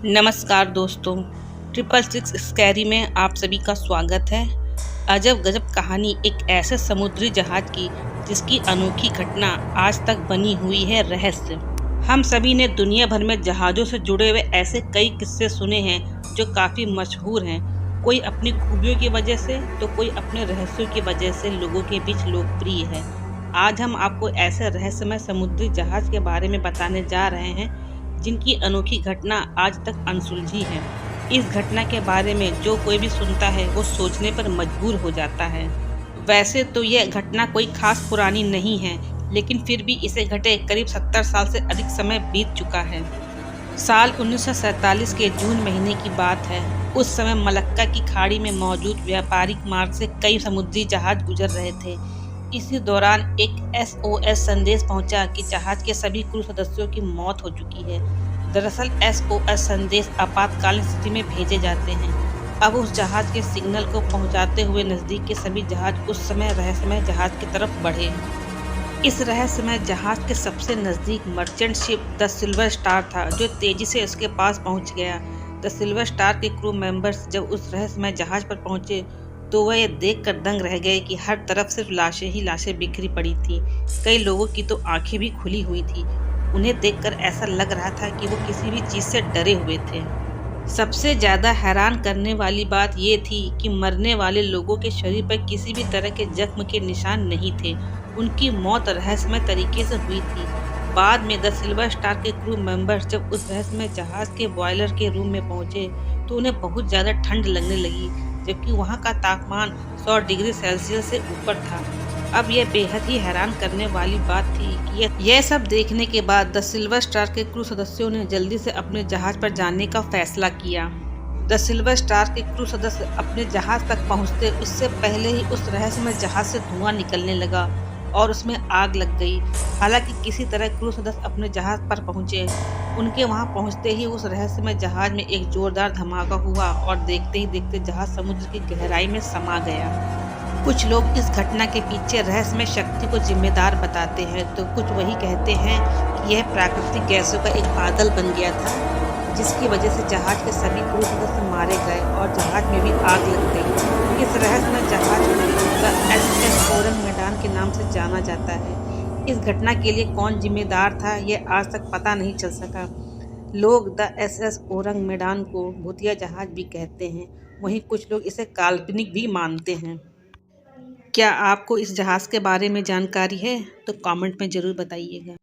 नमस्कार दोस्तों, 666 स्कैरी में आप सभी का स्वागत है। अजब गजब कहानी एक ऐसे समुद्री जहाज की जिसकी अनोखी घटना आज तक बनी हुई है रहस्य। हम सभी ने दुनिया भर में जहाज़ों से जुड़े हुए ऐसे कई किस्से सुने हैं जो काफ़ी मशहूर हैं। कोई अपनी खूबियों की वजह से तो कोई अपने रहस्यों की वजह से लोगों के बीच लोकप्रिय है। आज हम आपको ऐसे रहस्यमय समुद्री जहाज के बारे में बताने जा रहे हैं जिनकी अनोखी घटना आज तक अनसुलझी है। इस घटना के बारे में जो कोई भी सुनता है वो सोचने पर मजबूर हो जाता है। वैसे तो यह घटना कोई खास पुरानी नहीं है, लेकिन फिर भी इसे घटे करीब 70 साल से अधिक समय बीत चुका है। साल 1947 के जून महीने की बात है। उस समय मलक्का की खाड़ी में मौजूद व्यापारिक मार्ग से कई समुद्री जहाज गुजर रहे थे। इसी दौरान एक SOS संदेश पहुंचा कि जहाज के सभी क्रू सदस्यों की मौत हो चुकी है। दरअसल SOS संदेश आपातकालीन स्थिति में भेजे जाते हैं। अब उस जहाज के सिग्नल को पहुंचाते हुए नजदीक के सभी जहाज उस समय रहस्यमय जहाज की तरफ बढ़े। इस रहस्यमय जहाज के सबसे नजदीक merchant ship the silver star था, जो तेजी से उसके पास पहुंच गया। द सिल्वर स्टार के क्रू मेंबर्स जब उस रहस्यमय जहाज पर पहुंचे तो वह ये देखकर दंग रह गए कि हर तरफ सिर्फ लाशें ही लाशें बिखरी पड़ी थी। कई लोगों की तो आंखें भी खुली हुई थी। उन्हें देखकर ऐसा लग रहा था कि वो किसी भी चीज से डरे हुए थे। सबसे ज्यादा हैरान करने वाली बात ये थी कि मरने वाले लोगों के शरीर पर किसी भी तरह के जख्म के निशान नहीं थे। उनकी मौत रहस्यमय तरीके से हुई थी। बाद में द सिल्वर स्टार के क्रू मेंबर्स जब उस रहस्यमय जहाज के बॉयलर के रूम में पहुंचे तो उन्हें बहुत ज्यादा ठंड लगने लगी, जबकि वहां का तापमान 100 डिग्री सेल्सियस से ऊपर था। अब यह बेहद ही हैरान करने वाली बात थी कि यह सब देखने के बाद द सिल्वर स्टार के क्रू सदस्यों ने जल्दी से अपने जहाज पर जाने का फैसला किया। द सिल्वर स्टार के क्रू सदस्य अपने जहाज तक पहुंचते उससे पहले ही उस रहस्यमय जहाज से धुआं निकलने लगा और उसमें आग लग गई। हालांकि किसी तरह क्रू सदस्य अपने जहाज पर पहुंचे। उनके वहां पहुंचते ही उस रहस्यमय जहाज में एक जोरदार धमाका हुआ और देखते ही देखते जहाज समुद्र की गहराई में समा गया। कुछ लोग इस घटना के पीछे रहस्यमय शक्ति को जिम्मेदार बताते हैं, तो कुछ वही कहते हैं कि यह प्राकृतिक गैसों का एक बादल बन गया था, जिसकी वजह से जहाज के सभी क्रू सदस्य मारे गए और जहाज में भी आग लग गई। इस रहस्यमय जहाज को द SS ओरंग मैडान के नाम से जाना जाता है। इस घटना के लिए कौन जिम्मेदार था, यह आज तक पता नहीं चल सका। लोग द SS ओरंग मैडान को भूतिया जहाज भी कहते हैं, वहीं कुछ लोग इसे काल्पनिक भी मानते हैं। क्या आपको इस जहाज के बारे में जानकारी है? तो कमेंट में ज़रूर बताइएगा।